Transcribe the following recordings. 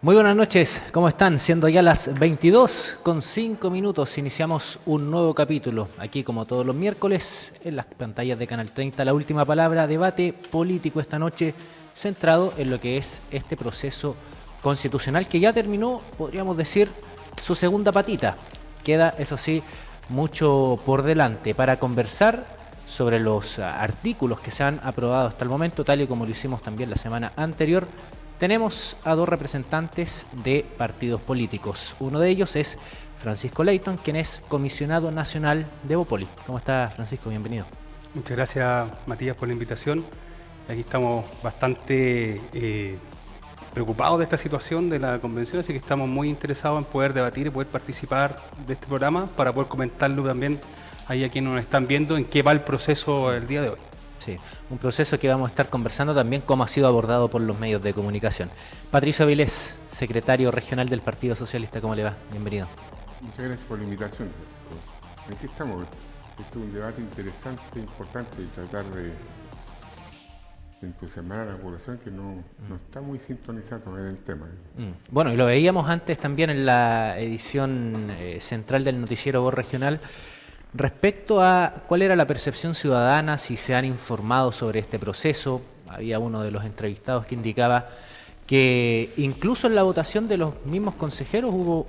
Muy buenas noches, ¿cómo están? Siendo ya las 22:05, iniciamos un nuevo capítulo, aquí como todos los miércoles, en las pantallas de Canal 30, La Última Palabra, debate político esta noche, centrado en lo que es este proceso constitucional que ya terminó, podríamos decir, su segunda patita. Queda, eso sí, mucho por delante para conversar sobre los artículos que se han aprobado hasta el momento, tal y como lo hicimos también la semana anterior. Tenemos a dos representantes de partidos políticos. Uno de ellos es Francisco Leyton, quien es comisionado nacional de Evópolis. ¿Cómo está, Francisco? Bienvenido. Muchas gracias, Matías, por la invitación. Aquí estamos bastante preocupados de esta situación de la convención, así que estamos muy interesados en poder debatir y poder participar de este programa para poder comentarlo también ahí a quienes nos están viendo en qué va el proceso el día de hoy. Sí, un proceso que vamos a estar conversando también cómo ha sido abordado por los medios de comunicación. Patricio Avilés, secretario regional del Partido Socialista, ¿cómo le va? Bienvenido. Muchas gracias por la invitación. Aquí estamos. Este es un debate interesante, importante, y tratar de entusiasmar a la población que no está muy sintonizada en el tema. Bueno, y lo veíamos antes también en la edición central del noticiero Voz Regional, respecto a cuál era la percepción ciudadana, si se han informado sobre este proceso. Había uno de los entrevistados que indicaba que incluso en la votación de los mismos consejeros hubo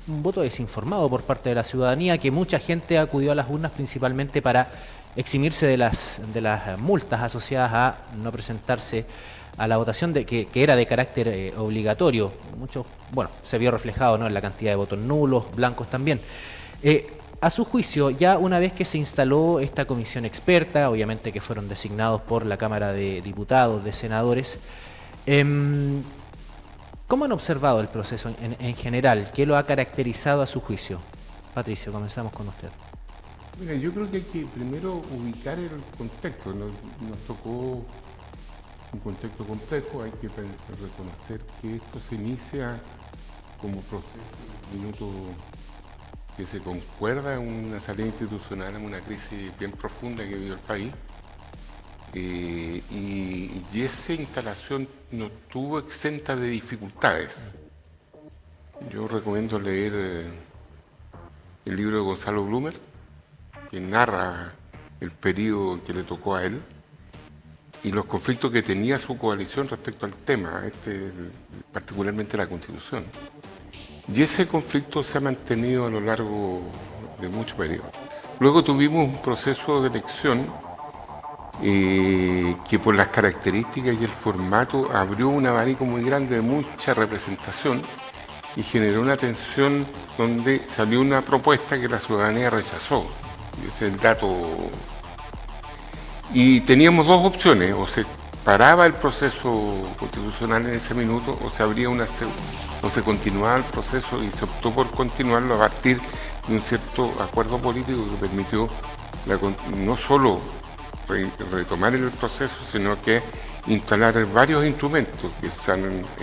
un voto desinformado por parte de la ciudadanía, que mucha gente acudió a las urnas principalmente para eximirse de las multas asociadas a no presentarse a la votación que era de carácter obligatorio. Mucho, bueno, se vio reflejado, ¿no?, en la cantidad de votos nulos, blancos también. A su juicio, ya una vez que se instaló esta comisión experta, obviamente que fueron designados por la Cámara de Diputados, de Senadores, ¿cómo han observado el proceso en general? ¿Qué lo ha caracterizado a su juicio? Patricio, comenzamos con usted. Mira, yo creo que hay que primero ubicar el contexto. Nos tocó un contexto complejo. Hay que reconocer que esto se inicia como proceso en un minuto que se concuerda en una salida institucional, en una crisis bien profunda que vivió el país. Y esa instalación no estuvo exenta de dificultades. Yo recomiendo leer el libro de Gonzalo Blumer, que narra el periodo que le tocó a él y los conflictos que tenía su coalición respecto al tema, particularmente la Constitución. Y ese conflicto se ha mantenido a lo largo de muchos periodos. Luego tuvimos un proceso de elección que por las características y el formato abrió un abanico muy grande de mucha representación y generó una tensión donde salió una propuesta que la ciudadanía rechazó. Ese es el dato. Y teníamos dos opciones: o se paraba el proceso constitucional en ese minuto, o se abría o se continuaba el proceso, y se optó por continuarlo a partir de un cierto acuerdo político que permitió no solo retomar el proceso, sino que instalar varios instrumentos que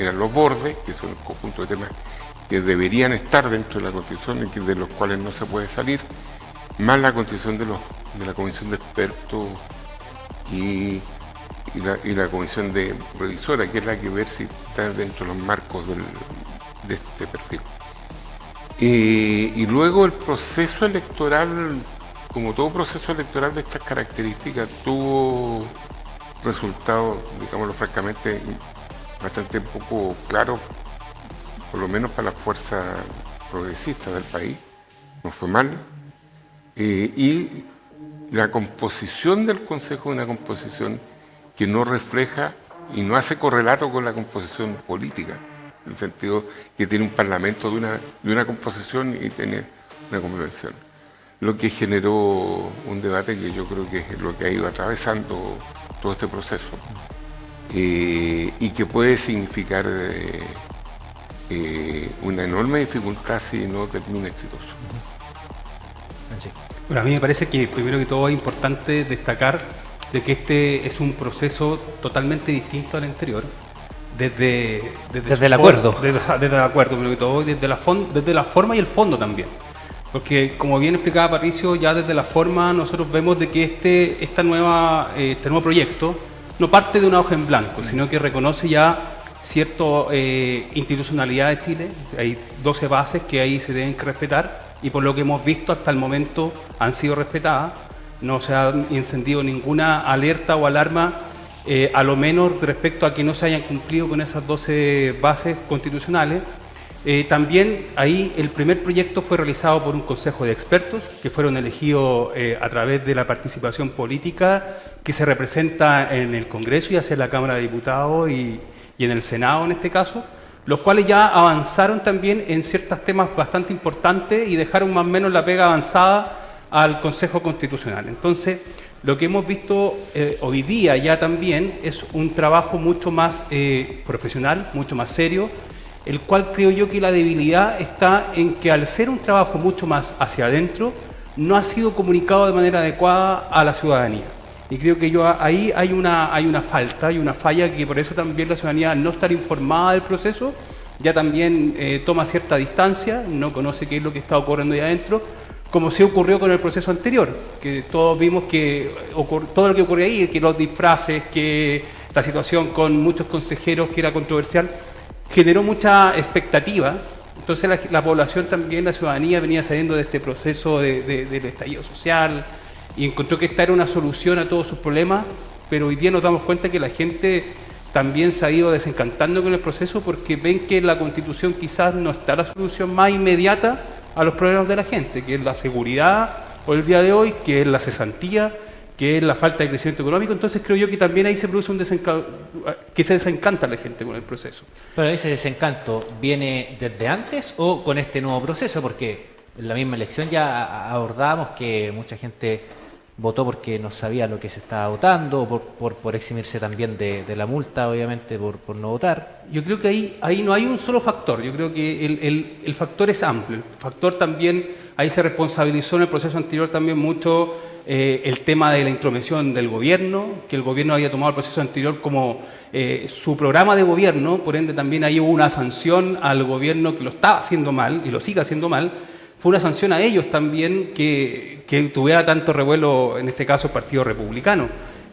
eran los bordes, que son el conjunto de temas que deberían estar dentro de la Constitución y de los cuales no se puede salir, más la constitución de la Comisión de Expertos y la Comisión de Revisora, que es la que ver si está dentro de los marcos de este perfil. Y luego el proceso electoral, como todo proceso electoral de estas características, tuvo resultados, digámoslo francamente, bastante poco claros, por lo menos para las fuerzas progresistas del país. No fue mal. Y la composición del Consejo es una composición que no refleja y no hace correlato con la composición política, en el sentido que tiene un parlamento de una composición y tiene una convención. Lo que generó un debate que yo creo que es lo que ha ido atravesando todo este proceso y que puede significar una enorme dificultad si no termina exitoso. Bueno, a mí me parece que primero que todo es importante destacar de que este es un proceso totalmente distinto al anterior, desde el acuerdo. Desde el acuerdo, primero que todo, desde la forma y el fondo también. Porque, como bien explicaba Patricio, ya desde la forma nosotros vemos de que este nuevo proyecto no parte de una hoja en blanco, sino que reconoce ya cierta institucionalidad de Chile, hay 12 bases que ahí se deben que respetar y por lo que hemos visto hasta el momento han sido respetadas, no se ha encendido ninguna alerta o alarma, a lo menos respecto a que no se hayan cumplido con esas 12 bases constitucionales. También ahí el primer proyecto fue realizado por un consejo de expertos que fueron elegidos a través de la participación política que se representa en el Congreso y hacia la Cámara de Diputados y en el Senado en este caso, los cuales ya avanzaron también en ciertos temas bastante importantes y dejaron más o menos la pega avanzada al Consejo Constitucional. Entonces, lo que hemos visto hoy día ya también es un trabajo mucho más profesional, mucho más serio, el cual creo yo que la debilidad está en que al ser un trabajo mucho más hacia adentro, no ha sido comunicado de manera adecuada a la ciudadanía. Y creo que ahí hay una falta, hay una falla, que por eso también la ciudadanía, al no estar informada del proceso, ya también toma cierta distancia, no conoce qué es lo que está ocurriendo ahí adentro, como se ocurrió con el proceso anterior, que todos vimos que todo lo que ocurrió ahí, que los disfraces, que la situación con muchos consejeros que era controversial, generó mucha expectativa. Entonces la población también, la ciudadanía venía saliendo de este proceso del estallido social y encontró que esta era una solución a todos sus problemas, pero hoy día nos damos cuenta que la gente también se ha ido desencantando con el proceso porque ven que la Constitución quizás no está la solución más inmediata a los problemas de la gente, que es la seguridad hoy el día de hoy, que es la cesantía, que es la falta de crecimiento económico. Entonces creo yo que también ahí se produce que se desencanta la gente con el proceso. Pero ese desencanto viene desde antes o con este nuevo proceso, porque en la misma elección ya abordábamos que mucha gente votó porque no sabía lo que se estaba votando, o por eximirse también de la multa, obviamente, por no votar. Yo creo que ahí no hay un solo factor, yo creo que el factor es amplio. El factor también, ahí se responsabilizó en el proceso anterior también mucho el tema de la intromisión del gobierno, que el gobierno había tomado el proceso anterior como su programa de gobierno, por ende también ahí hubo una sanción al gobierno que lo estaba haciendo mal y lo sigue haciendo mal. Fue una sanción a ellos también que tuviera tanto revuelo, en este caso el Partido Republicano,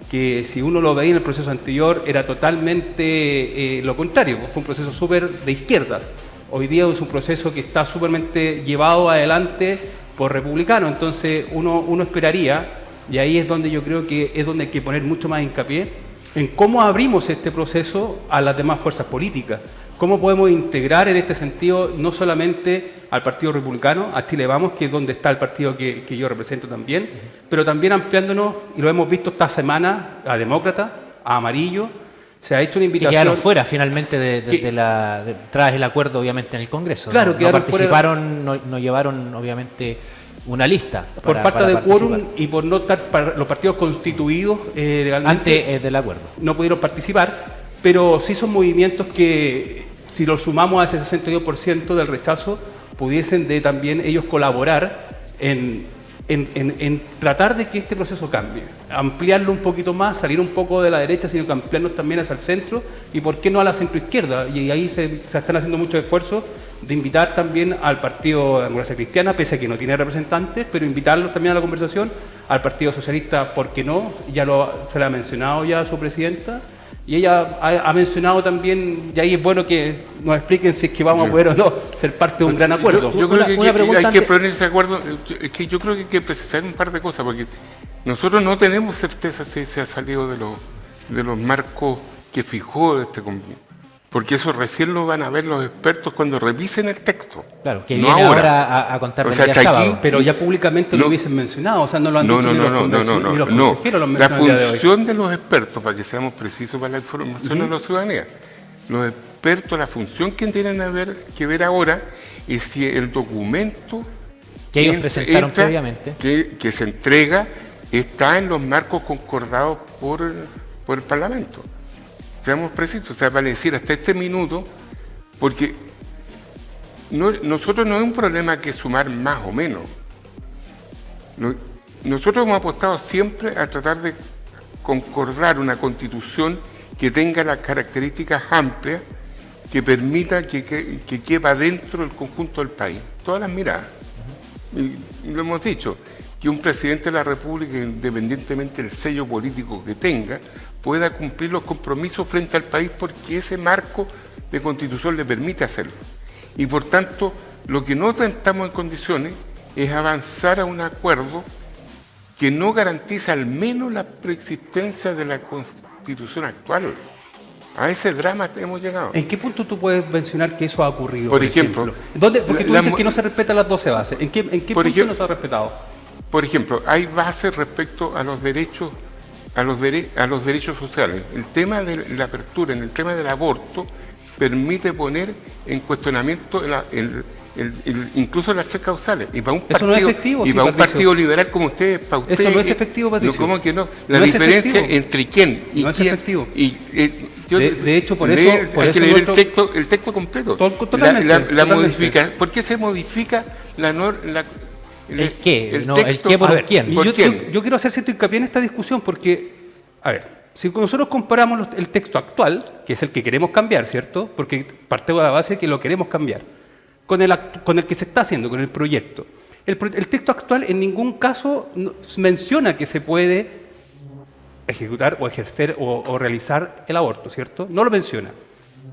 que si uno lo veía en el proceso anterior era totalmente lo contrario, fue un proceso súper de izquierdas. Hoy día es un proceso que está súpermente llevado adelante por republicanos, entonces uno esperaría, y ahí es donde yo creo que es donde hay que poner mucho más hincapié, en cómo abrimos este proceso a las demás fuerzas políticas. ¿Cómo podemos integrar en este sentido no solamente al Partido Republicano, a Chile Vamos, que es donde está el partido que yo represento también, pero también ampliándonos, y lo hemos visto esta semana, a Demócrata, a Amarillo, se ha hecho una invitación... Que quedaron fuera finalmente tras el acuerdo, obviamente, en el Congreso. Claro, no participaron, no llevaron, obviamente, una lista. Por falta de quórum y por no estar para los partidos constituidos legalmente. Antes del acuerdo. No pudieron participar, pero sí son movimientos que, si los sumamos a ese 62% del rechazo, pudiesen también ellos colaborar en tratar de que este proceso cambie, ampliarlo un poquito más, salir un poco de la derecha, sino que ampliarnos también hacia el centro y por qué no a la centroizquierda. Y ahí se están haciendo muchos esfuerzos de invitar también al Partido de Democracia Cristiana, pese a que no tiene representantes, pero invitarlos también a la conversación, al Partido Socialista, ¿por qué no? Se le ha mencionado ya a su presidenta. Y ella ha mencionado también, y ahí es bueno que nos expliquen si es que vamos a poder o no ser parte de un gran acuerdo. Yo creo que hay que ponerse de acuerdo, es que yo creo que hay que precisar un par de cosas, porque nosotros no tenemos certeza si se ha salido de los marcos que fijó este convenio, porque eso recién lo van a ver los expertos cuando revisen el texto. Claro, que no viene ahora a contar del día sábado. Pero ya públicamente lo hubiesen mencionado, o sea, no lo han dicho ni los consejeros lo han mencionado. La función de los expertos, para que seamos precisos para la información de la ciudadanía, los expertos, la función que tienen que ver ahora es si el documento que ellos presentaron previamente, que se entrega, está en los marcos concordados por el Parlamento. Seamos precisos, o sea, vale decir hasta este minuto, porque nosotros no es un problema que sumar más o menos. Nosotros hemos apostado siempre a tratar de concordar una constitución que tenga las características amplias, que permita que quepa dentro del conjunto del país, todas las miradas. Y lo hemos dicho, que un presidente de la República, independientemente del sello político que tenga, pueda cumplir los compromisos frente al país porque ese marco de constitución le permite hacerlo. Y por tanto, lo que no estamos en condiciones es avanzar a un acuerdo que no garantiza al menos la preexistencia de la constitución actual. A ese drama hemos llegado. ¿En qué punto tú puedes mencionar que eso ha ocurrido? Por ejemplo, ¿Dónde? Porque tú dices que no se respetan las 12 bases. ¿En qué punto no se ha respetado? Por ejemplo, hay bases respecto a los derechos, a los derechos sociales. El tema de la apertura, en el tema del aborto, permite poner en cuestionamiento incluso las 3 causales. Y para un partido, no es efectivo, y para un partido liberal como ustedes, para ustedes. Eso no es efectivo, Patricio. ¿Cómo que no? La diferencia entre quién y no es quién. efectivo. De hecho, por hay eso que leer el texto completo. Totalmente. Modifica. ¿Por qué se modifica ¿El qué? El no, texto, ¿el qué por quién? Yo quiero hacer cierto hincapié en esta discusión porque, a ver, si nosotros comparamos el texto actual, que es el que queremos cambiar, ¿cierto? Porque partemos de la base de que lo queremos cambiar, con el que se está haciendo, con el proyecto. El texto actual en ningún caso menciona que se puede ejecutar o ejercer o realizar el aborto, ¿cierto? No lo menciona.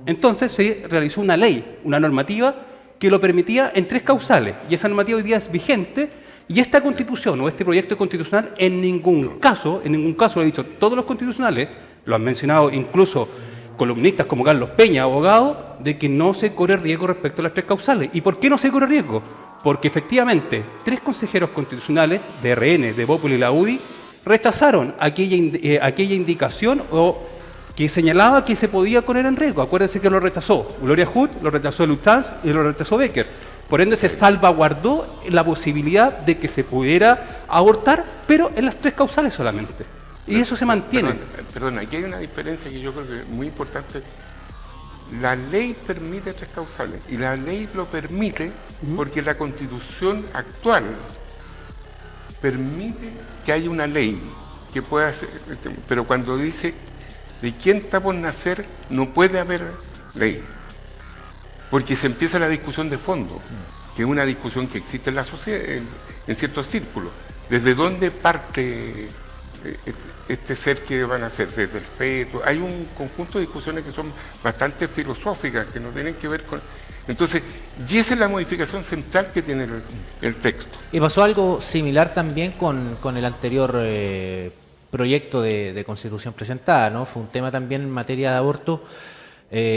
Entonces se realizó una ley, una normativa que lo permitía en 3 causales, y esa normativa hoy día es vigente, y esta constitución o este proyecto constitucional en ningún caso, lo he dicho, todos los constitucionales, lo han mencionado incluso columnistas como Carlos Peña, abogado, de que no se corre riesgo respecto a las 3 causales. ¿Y por qué no se corre riesgo? Porque efectivamente 3 consejeros constitucionales de RN, de Bópoli y la UDI rechazaron aquella indicación que señalaba que se podía poner en riesgo. Acuérdense que lo rechazó Gloria Hood, lo rechazó Luchans y lo rechazó Becker. Por ende se salvaguardó la posibilidad de que se pudiera abortar, pero en las 3 causales solamente. Y eso se mantiene. Perdón, aquí hay una diferencia que yo creo que es muy importante. La ley permite 3 causales y la ley lo permite porque la Constitución actual permite que haya una ley que pueda ser, pero cuando dice de quién está por nacer no puede haber ley, porque se empieza la discusión de fondo, que es una discusión que existe en la sociedad, en ciertos círculos. ¿Desde dónde parte este ser que van a ser? Desde el feto. Hay un conjunto de discusiones que son bastante filosóficas, que no tienen que ver con... Entonces, y esa es la modificación central que tiene el texto. Y pasó algo similar también con el anterior proyecto de constitución presentada, ¿no? Fue un tema también en materia de aborto.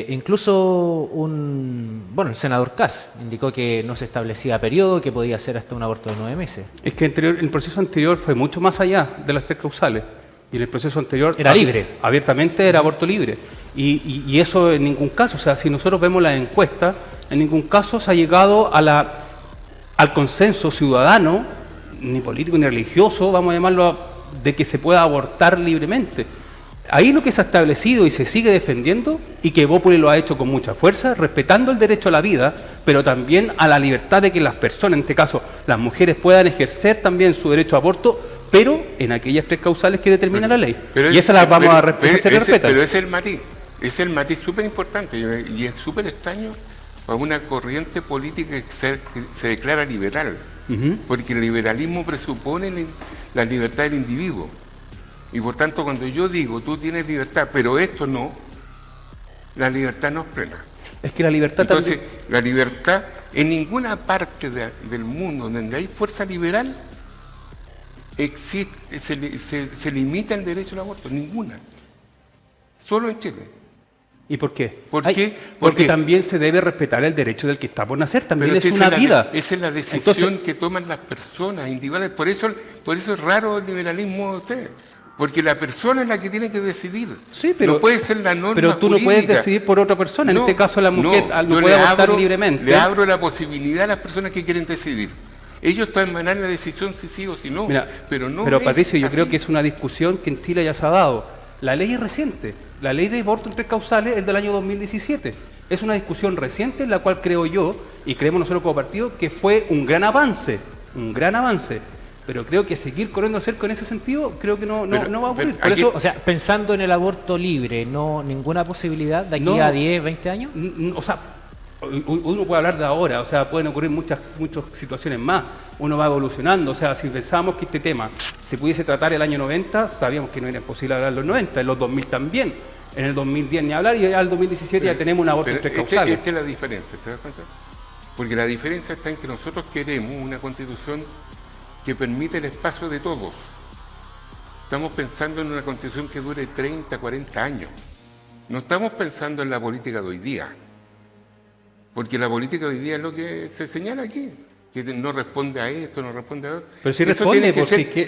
Incluso el senador Kass indicó que no se establecía periodo, que podía ser hasta un aborto de 9 meses. Es que el proceso anterior fue mucho más allá de las 3 causales. Y en el proceso anterior... Era libre. Abiertamente era aborto libre. Y eso en ningún caso, o sea, si nosotros vemos la encuesta, en ningún caso se ha llegado al consenso ciudadano, ni político ni religioso, vamos a llamarlo, de que se pueda abortar libremente. Ahí lo que se ha establecido y se sigue defendiendo, y que Bópoli lo ha hecho con mucha fuerza, respetando el derecho a la vida, pero también a la libertad de que las personas, en este caso las mujeres, puedan ejercer también su derecho a aborto, pero en aquellas 3 causales que determina la ley. Y esas las vamos a respetar. Pero ese es el matiz súper importante, y es súper extraño para una corriente política que se declara liberal, porque el liberalismo presupone la libertad del individuo. Y por tanto, cuando yo digo, tú tienes libertad, pero esto no, la libertad no es plena. Es que la libertad Entonces, también... la libertad, en ninguna parte del mundo donde hay fuerza liberal, se limita el derecho al aborto, ninguna. Solo en Chile. ¿Y por qué? Porque también se debe respetar el derecho del que está por nacer, también es una vida. Esa es la decisión que toman las personas individuales. Por eso es raro el liberalismo de ustedes. Porque la persona es la que tiene que decidir. Sí, pero, no puede ser la norma pero tú jurídica. No puedes decidir por otra persona. En este caso la mujer no puede abortar libremente. Le abro la posibilidad a las personas que quieren decidir. Ellos pueden emanar la decisión si sí o si no. Mira, pero Patricio, yo creo que es una discusión que en Chile ya se ha dado. La ley es reciente. La ley de aborto en 3 causales es del año 2017. Es una discusión reciente en la cual creo yo, y creemos nosotros como partido, que fue un gran avance. Pero creo que seguir corriendo cerco en ese sentido, creo que no va a ocurrir. Por eso, o sea, pensando en el aborto libre, ¿no ninguna posibilidad de aquí a 10, 20 años? O sea, uno puede hablar de ahora, o sea, pueden ocurrir muchas situaciones más, uno va evolucionando, o sea, si pensábamos que este tema se pudiese tratar el año 90, sabíamos que no era posible hablar en los 90, en los 2000 también, en el 2010 ni hablar, y ya en el 2017 ya tenemos un aborto entre causales. Esta es la diferencia, ¿te das cuenta? Porque la diferencia está en que nosotros queremos una constitución que permita el espacio de todos. Estamos pensando en una constitución que dure 30, 40 años. No estamos pensando en la política de hoy día. Porque la política de hoy día es lo que se señala aquí. Que no responde a esto, no responde a otro. Pero si eso responde,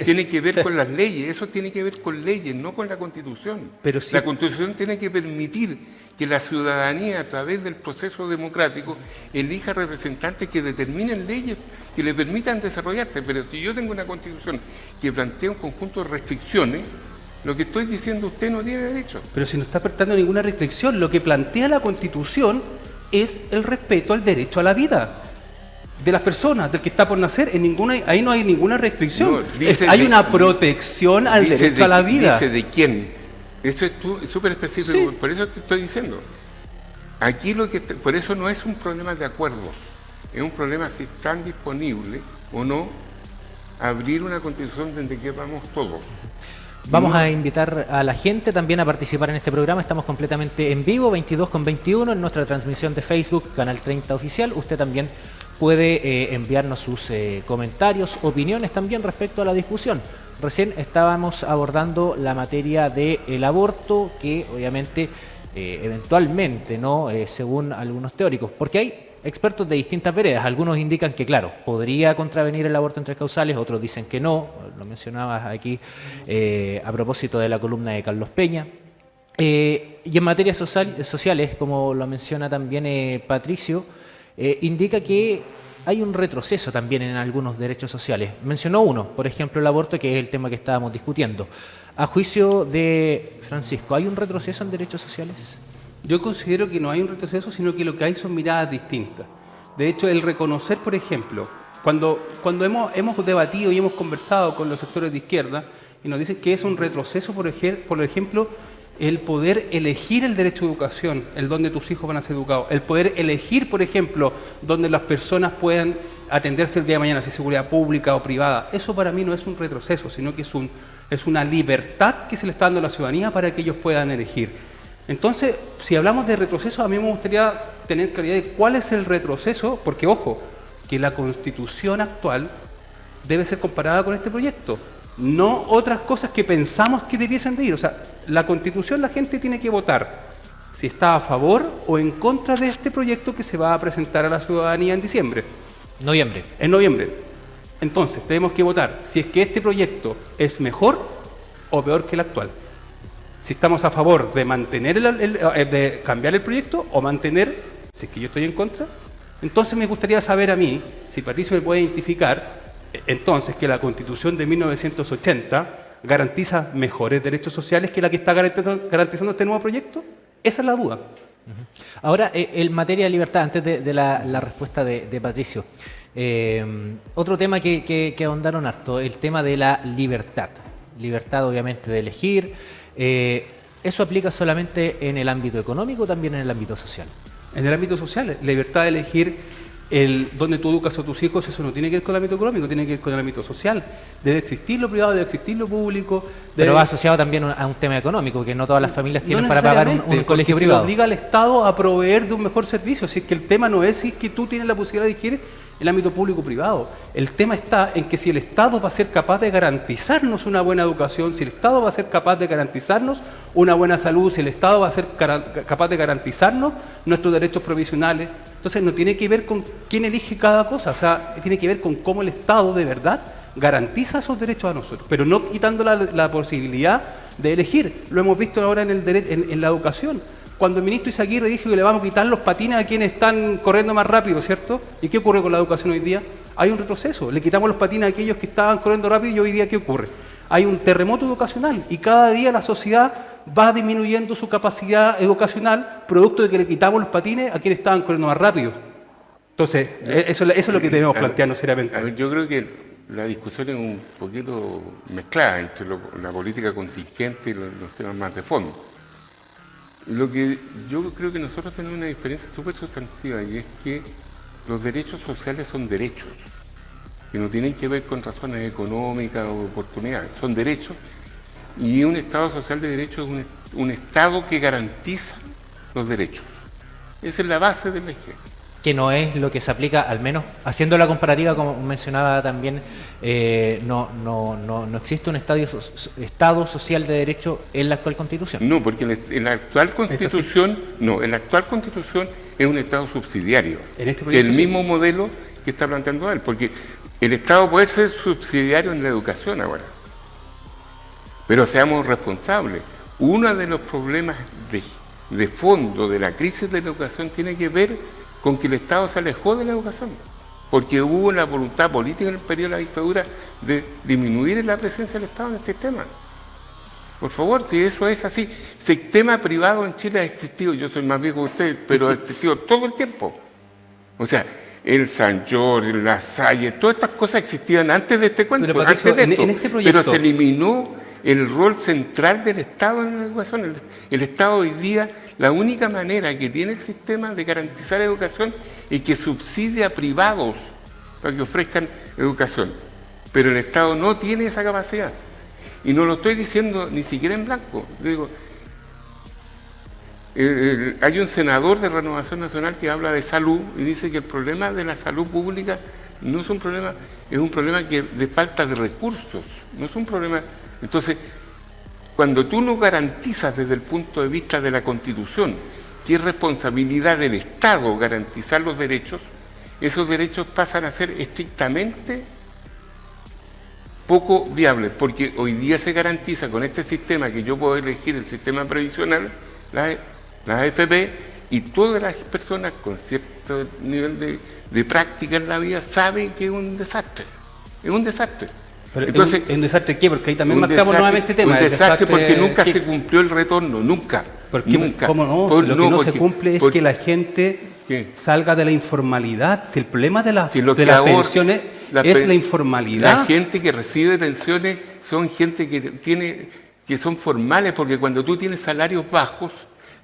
tiene que ver con las leyes, eso tiene que ver con leyes, no con la Constitución. Pero si... La Constitución tiene que permitir que la ciudadanía, a través del proceso democrático, elija representantes que determinen leyes que le permitan desarrollarse. Pero si yo tengo una Constitución que plantea un conjunto de restricciones, lo que estoy diciendo usted no tiene derecho. Pero si no está apartando ninguna restricción, lo que plantea la Constitución es el respeto al derecho a la vida de las personas, del que está por nacer. Ahí no hay ninguna restricción. No, hay una protección al derecho a la vida. Dice de quién. Eso es súper específico. Sí. Por eso te estoy diciendo. Aquí por eso no es un problema de acuerdos. Es un problema si están disponibles o no abrir una constitución donde quepamos todos. Vamos a invitar a la gente también a participar en este programa. Estamos completamente en vivo, 22:21, en nuestra transmisión de Facebook, Canal 30 Oficial. Usted también puede enviarnos sus comentarios, opiniones también respecto a la discusión. Recién estábamos abordando la materia del aborto, que obviamente eventualmente, ¿no? Según algunos teóricos, porque hay expertos de distintas veredas. Algunos indican que, claro, podría contravenir el aborto en tres causales, otros dicen que no, lo mencionabas aquí a propósito de la columna de Carlos Peña. Y en materias sociales, como lo menciona también Patricio, indica que hay un retroceso también en algunos derechos sociales. Mencionó uno, por ejemplo, el aborto, que es el tema que estábamos discutiendo. A juicio de Francisco, ¿hay un retroceso en derechos sociales? Yo considero que no hay un retroceso, sino que lo que hay son miradas distintas. De hecho, el reconocer, por ejemplo, cuando hemos debatido y hemos conversado con los sectores de izquierda y nos dicen que es un retroceso, por ejemplo, el poder elegir el derecho a educación, el donde tus hijos van a ser educados, el poder elegir, por ejemplo, donde las personas puedan atenderse el día de mañana, si es seguridad pública o privada. Eso para mí no es un retroceso, sino que es una libertad que se le está dando a la ciudadanía para que ellos puedan elegir. Entonces, si hablamos de retroceso, a mí me gustaría tener claridad de cuál es el retroceso, porque, ojo, que la Constitución actual debe ser comparada con este proyecto, no otras cosas que pensamos que debiesen de ir. O sea, la Constitución, la gente tiene que votar si está a favor o en contra de este proyecto que se va a presentar a la ciudadanía en diciembre. En noviembre. Entonces, tenemos que votar si es que este proyecto es mejor o peor que el actual. Si estamos a favor de mantener de cambiar el proyecto o mantener, si es que yo estoy en contra. Entonces me gustaría saber a mí, si Patricio me puede identificar, entonces que la Constitución de 1980 garantiza mejores derechos sociales que la que está garantizando este nuevo proyecto. Esa es la duda. Ahora, en materia de libertad, antes de la respuesta de Patricio, otro tema que ahondaron harto, el tema de la libertad. Libertad, obviamente, de elegir. ¿Eso aplica solamente en el ámbito económico o también en el ámbito social? En el ámbito social, la libertad de elegir dónde tú educas a tus hijos, eso no tiene que ver con el ámbito económico, tiene que ver con el ámbito social. Debe existir lo privado, debe existir lo público. Pero va asociado también a un tema económico, que no todas las familias tienen para pagar un colegio privado. Se obliga al Estado a proveer de un mejor servicio. Si es que el tema no es si es que tú tienes la posibilidad de elegir el ámbito público-privado. El tema está en que si el Estado va a ser capaz de garantizarnos una buena educación, si el Estado va a ser capaz de garantizarnos una buena salud, si el Estado va a ser capaz de garantizarnos nuestros derechos provisionales. Entonces no tiene que ver con quién elige cada cosa, o sea, tiene que ver con cómo el Estado de verdad garantiza esos derechos a nosotros, pero no quitando la posibilidad de elegir. Lo hemos visto ahora en la educación. Cuando el ministro Izaguirre dijo que le vamos a quitar los patines a quienes están corriendo más rápido, ¿cierto? ¿Y qué ocurre con la educación hoy día? Hay un retroceso. Le quitamos los patines a aquellos que estaban corriendo rápido y hoy día ¿qué ocurre? Hay un terremoto educacional y cada día la sociedad va disminuyendo su capacidad educacional producto de que le quitamos los patines a quienes estaban corriendo más rápido. Entonces, eso es lo que debemos plantearnos seriamente. A ver, yo creo que la discusión es un poquito mezclada entre la política contingente y los temas más de fondo. Lo que yo creo que nosotros tenemos una diferencia súper sustantiva y es que los derechos sociales son derechos, que no tienen que ver con razones económicas o oportunidades, son derechos y un Estado social de derechos es un Estado que garantiza los derechos. Esa es la base del eje. Que no es lo que se aplica, al menos haciendo la comparativa, como mencionaba también, no existe un Estado social de derecho en la actual Constitución. No, porque en la actual Constitución, es un Estado subsidiario, En este que es el proyecto, mismo modelo que está planteando él, porque el Estado puede ser subsidiario en la educación ahora, pero seamos responsables. Uno de los problemas de fondo de la crisis de la educación tiene que ver con que el Estado se alejó de la educación, porque hubo una voluntad política en el periodo de la dictadura de disminuir la presencia del Estado en el sistema. Por favor, si eso es así, sistema privado en Chile ha existido, yo soy más viejo que usted, pero ha existido todo el tiempo. O sea, el San Jorge, la Salle, todas estas cosas existían antes de este cuento, Pero, Patricio, antes de esto, en este proyecto, pero se eliminó el rol central del Estado en la educación. El Estado hoy día, la única manera que tiene el sistema de garantizar educación es que subsidia a privados para que ofrezcan educación. Pero el Estado no tiene esa capacidad. Y no lo estoy diciendo ni siquiera en blanco. Digo, hay un senador de Renovación Nacional que habla de salud y dice que el problema de la salud pública no es un problema, es un problema de falta de recursos, no es un problema. Entonces, cuando tú no garantizas desde el punto de vista de la Constitución, que es responsabilidad del Estado garantizar los derechos, esos derechos pasan a ser estrictamente poco viables, porque hoy día se garantiza con este sistema que yo puedo elegir, el sistema previsional, la AFP, y todas las personas con cierto nivel de práctica en la vida saben que es un desastre, es un desastre. Pero entonces, ¿es un desastre qué? Porque ahí también marcamos nuevamente el tema. Un desastre porque nunca se cumplió el retorno, nunca. Nunca. ¿Cómo no? Si lo que no se cumple es que la gente salga de la informalidad. Si el problema de las pensiones es la informalidad. La gente que recibe pensiones son gente que son formales, porque cuando tú tienes salarios bajos,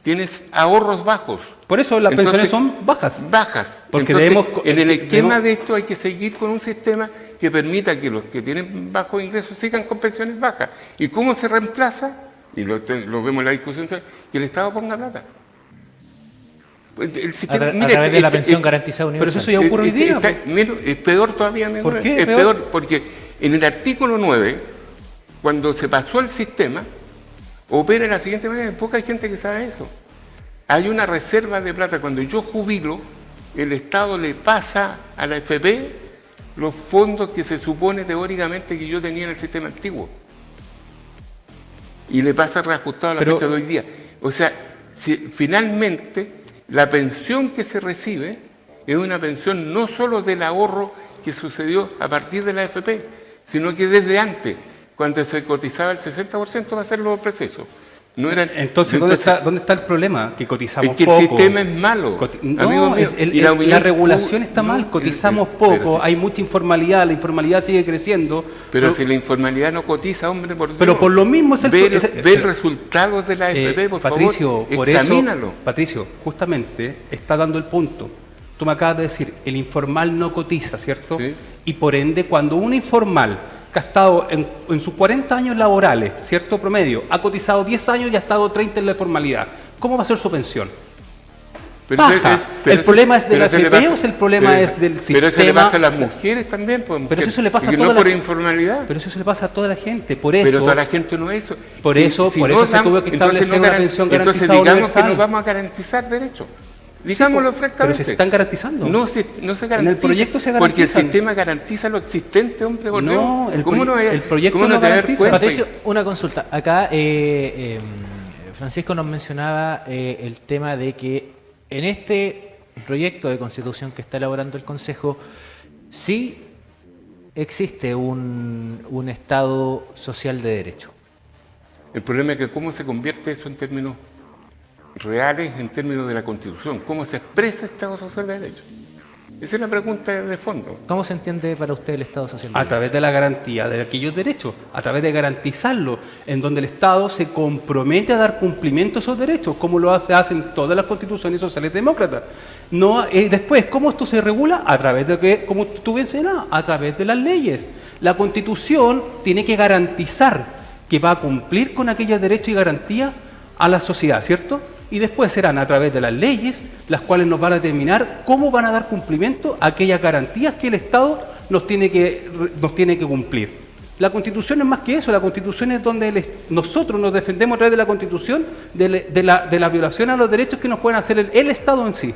tienes ahorros bajos. Por eso las pensiones son bajas. Bajas. Porque entonces, en el esquema de esto hay que seguir con un sistema que permita que los que tienen bajos ingresos sigan con pensiones bajas. ¿Y cómo se reemplaza? Y lo vemos en la discusión, que el Estado ponga plata. El sistema, a través de la pensión garantizada universal. Pero eso ya ocurre hoy día. Es peor todavía. ¿Por qué? Es peor porque en el artículo 9, cuando se pasó el sistema, opera de la siguiente manera. Poca gente que sabe eso. Hay una reserva de plata. Cuando yo jubilo, el Estado le pasa a la AFP los fondos que se supone teóricamente que yo tenía en el sistema antiguo. Y le pasa reajustado a la fecha de hoy día. O sea, finalmente la pensión que se recibe es una pensión no solo del ahorro que sucedió a partir de la AFP, sino que desde antes, cuando se cotizaba el 60% para hacer los procesos. Entonces, ¿dónde está el problema? Que cotizamos poco. Es que el sistema es malo. La regulación está mal, cotizamos poco, hay mucha informalidad, la informalidad sigue creciendo. Pero si la informalidad no cotiza, hombre, por Dios. Pero por lo mismo es ve resultados de la AFP, por Patricio, favor, examínalo. Patricio, justamente está dando el punto. Tú me acabas de decir, el informal no cotiza, ¿cierto? Sí. Y por ende, cuando un informal que ha estado en sus 40 años laborales, ¿cierto? Promedio, ha cotizado 10 años y ha estado 30 en la formalidad. ¿Cómo va a ser su pensión? Baja. ¿El problema es de la AFP o el problema es del sistema? Pero eso le pasa a las mujeres también. Pues, pero eso le pasa a toda no por informalidad. Pero eso le pasa a toda la gente. Por eso, pero toda la gente no es eso. Por eso se tuvo que establecer una pensión garantizada entonces digamos universal. que no vamos a garantizar derechos. Digámoslo francamente. Pero se están garantizando. No se garantiza. En el proyecto se garantiza. Porque el sistema garantiza lo existente, hombre. No, el proyecto no garantiza. Patricio, una consulta. Acá Francisco nos mencionaba el tema de que en este proyecto de constitución que está elaborando el Consejo sí existe un Estado social de derecho. El problema es que cómo se convierte eso en términos reales, en términos de la Constitución, cómo se expresa Estado social de derecho. Esa es la pregunta de fondo. ¿Cómo se entiende para usted el Estado social? A través de la garantía de aquellos derechos, a través de garantizarlo, en donde el Estado se compromete a dar cumplimiento a esos derechos, como lo hacen todas las constituciones sociales demócratas. No, después, ¿cómo esto se regula? A través de que, como tú mencionabas, a través de las leyes. La Constitución tiene que garantizar que va a cumplir con aquellos derechos y garantías a la sociedad, ¿cierto? Y después serán a través de las leyes las cuales nos van a determinar cómo van a dar cumplimiento a aquellas garantías que el Estado nos tiene que cumplir. La Constitución es más que eso, la Constitución es donde nosotros nos defendemos a través de la Constitución de la violación a los derechos que nos pueden hacer el Estado en sí.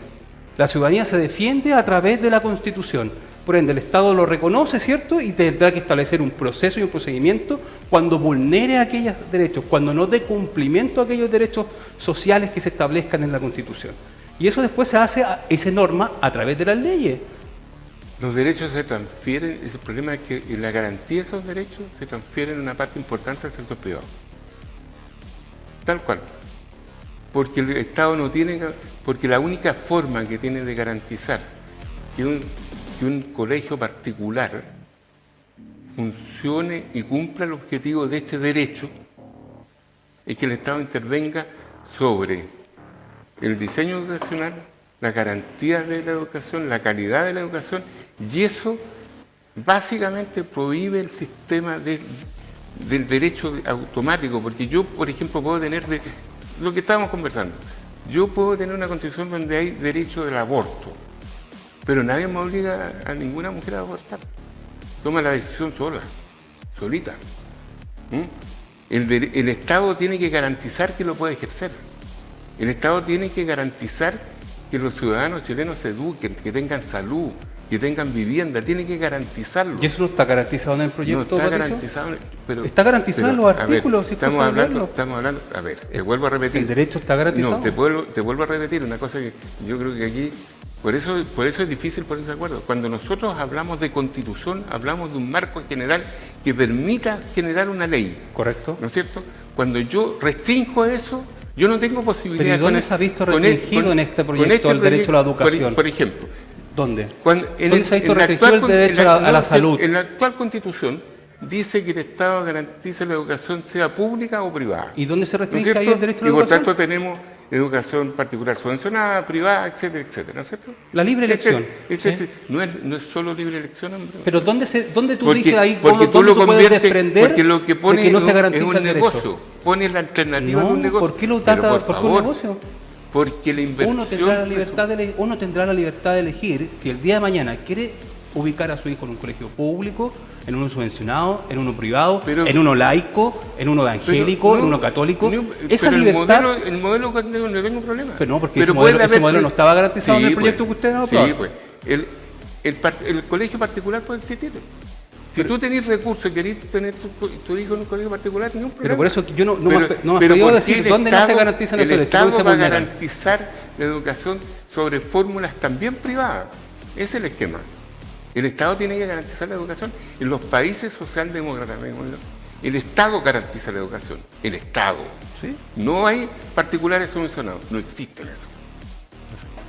La ciudadanía se defiende a través de la Constitución. Por ende, el Estado lo reconoce, ¿cierto? Y tendrá que establecer un proceso y un procedimiento cuando vulnere aquellos derechos, cuando no dé cumplimiento a aquellos derechos sociales que se establezcan en la Constitución. Y eso después se norma a través de las leyes. Los derechos se transfieren, el problema es que la garantía de esos derechos se transfieren en una parte importante al sector privado. Tal cual. Porque el Estado no tiene, porque la única forma que tiene de garantizar que un colegio particular funcione y cumpla el objetivo de este derecho es que el Estado intervenga sobre el diseño educacional, la garantía de la educación, la calidad de la educación, y eso básicamente prohíbe el sistema del derecho automático, porque yo, por ejemplo, puedo tener, lo que estábamos conversando, yo puedo tener una constitución donde hay derecho del aborto, pero nadie me obliga a ninguna mujer a abortar. Toma la decisión solita. El Estado tiene que garantizar que lo puede ejercer. El Estado tiene que garantizar que los ciudadanos chilenos se eduquen, que tengan salud, que tengan vivienda, tiene que garantizarlo. ¿Y eso no está garantizado en el proyecto? No está garantizado, está garantizado en los artículos. Ver, estamos hablando, a ver, te vuelvo a repetir. ¿El derecho está garantizado? No, te vuelvo a repetir una cosa que yo creo que aquí, por eso es difícil ponerse de acuerdo. Cuando nosotros hablamos de constitución, hablamos de un marco general que permita generar una ley. Correcto. ¿No es cierto? Cuando yo restringo eso, yo no tengo posibilidad. ¿Pero dónde se ha visto restringido en este proyecto el derecho a la educación? Por ejemplo. ¿Dónde? ¿Dónde se ha visto restringido el derecho a la salud? En la actual Constitución dice que el Estado garantiza la educación sea pública o privada. ¿Y dónde se restringe ahí el derecho a la educación? Y por tanto tenemos educación particular subvencionada, privada, etcétera, etcétera, ¿no es cierto? La libre elección. No es solo libre elección, hombre. Pero ¿dónde tú dices ahí porque tú lo conviertes, porque lo que pone de que no se es garantiza un el derecho? negocio, pones la alternativa de un negocio. ¿Por qué lo trata por un negocio? Porque la inversión... Uno tendrá la libertad de elegir si el día de mañana quiere ubicar a su hijo en un colegio público, en uno subvencionado, en uno privado, en uno laico, en uno evangélico, en uno católico. Esa libertad... El modelo no tengo problema. Pero no, porque ese modelo no estaba garantizado en el proyecto que ustedes han aprobado. Sí, pues. El colegio particular puede existir. Si tú tenés recursos y querés tener tu hijo en un colegio particular, ningún problema. Pero por eso yo no me he podido decir dónde no se garantizan esos derechos. El Estado va a garantizar la educación sobre fórmulas también privadas. Ese es el esquema. El Estado tiene que garantizar la educación. En los países socialdemócratas, el Estado garantiza la educación. El Estado. ¿Sí? No hay particulares subvencionados. No existen eso.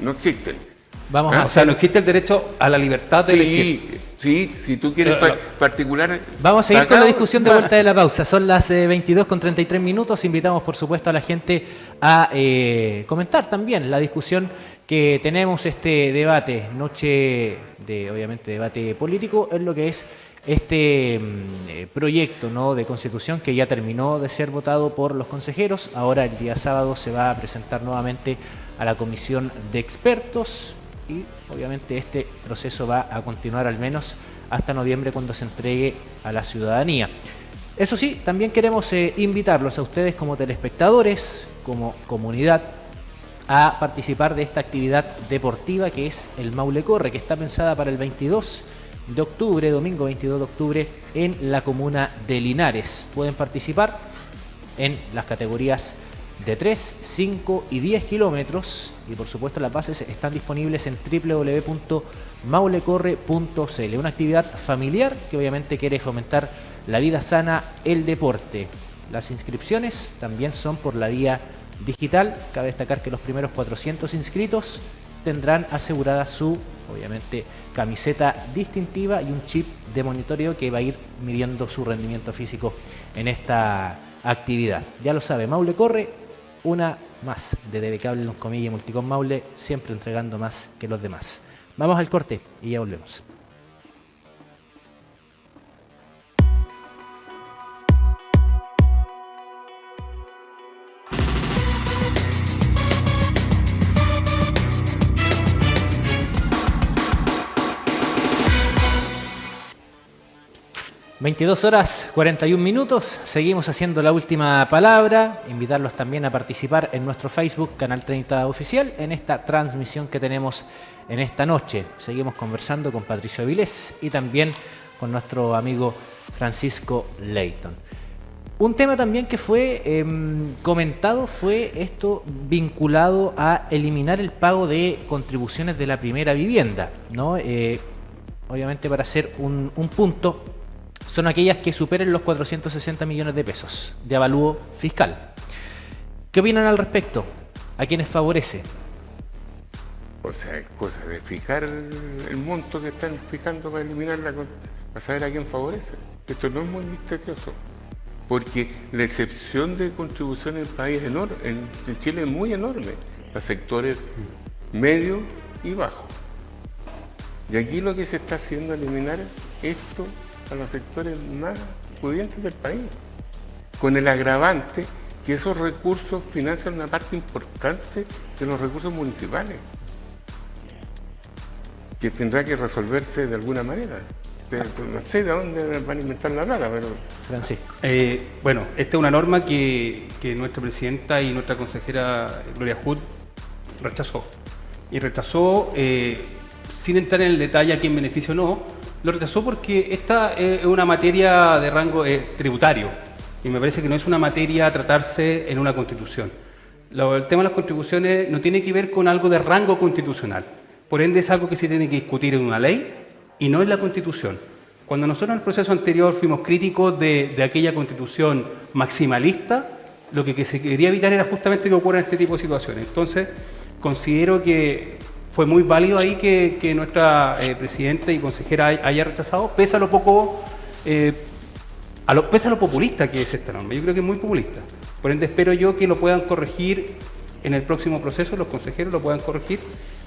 No existen. O sea, no existe el derecho a la libertad de elegir. Sí, si tú quieres particular... Vamos a seguir con la discusión de vuelta de la pausa. Son las 22:33 minutos. Invitamos, por supuesto, a la gente a comentar también la discusión que tenemos, este debate, noche de, obviamente, debate político, en lo que es este proyecto, ¿no?, de constitución que ya terminó de ser votado por los consejeros. Ahora, el día sábado, se va a presentar nuevamente a la comisión de expertos. Y obviamente este proceso va a continuar al menos hasta noviembre, cuando se entregue a la ciudadanía. Eso sí, también queremos invitarlos a ustedes como telespectadores, como comunidad, a participar de esta actividad deportiva que es el Maule Corre, que está pensada para el 22 de octubre, domingo 22 de octubre, en la comuna de Linares. Pueden participar en las categorías de 3, 5 y 10 kilómetros, y por supuesto las bases están disponibles en www.maulecorre.cl. Una actividad familiar que obviamente quiere fomentar la vida sana, el deporte. Las inscripciones también son por la vía digital. Cabe destacar que los primeros 400 inscritos tendrán asegurada su obviamente camiseta distintiva y un chip de monitoreo que va a ir midiendo su rendimiento físico en esta actividad. Ya lo sabe, Maule corre, una más de DB Cable, Comilla y Multicom Maule, siempre entregando más que los demás. Vamos al corte y ya volvemos. (22:41), seguimos haciendo la última palabra, invitarlos también a participar en nuestro Facebook, Canal 30 Oficial, en esta transmisión que tenemos en esta noche. Seguimos conversando con Patricio Avilés y también con nuestro amigo Francisco Leighton. Un tema también que fue comentado fue esto vinculado a eliminar el pago de contribuciones de la primera vivienda, ¿no? Obviamente, para hacer un punto, son aquellas que superen los 460 millones de pesos de avalúo fiscal. ¿Qué opinan al respecto? ¿A quiénes favorece? O sea, es cosa de fijar el monto que están fijando para eliminarla, para saber a quién favorece. Esto no es muy misterioso, porque la excepción de contribución en el país en Chile es muy enorme, a sectores medios y bajos. Y aquí lo que se está haciendo es eliminar esto a los sectores más pudientes del país, con el agravante que esos recursos financian una parte importante de los recursos municipales, que tendrá que resolverse de alguna manera. No sé de dónde van a inventar la plata, pero... Francisco. Bueno, esta es una norma que nuestra presidenta y nuestra consejera Gloria Hood rechazó. Y rechazó, sin entrar en el detalle a quién beneficia o no, lo rechazó porque esta es una materia de rango tributario y me parece que no es una materia a tratarse en una constitución. El tema de las contribuciones no tiene que ver con algo de rango constitucional, por ende es algo que se tiene que discutir en una ley y no en la constitución. Cuando nosotros en el proceso anterior fuimos críticos de aquella constitución maximalista, lo que se quería evitar era justamente que ocurran este tipo de situaciones. Entonces, considero que fue muy válido ahí que nuestra presidenta y consejera haya rechazado, pese a lo poco, pese a lo populista que es esta norma. Yo creo que es muy populista. Por ende, espero yo que lo puedan corregir en el próximo proceso, los consejeros lo puedan corregir,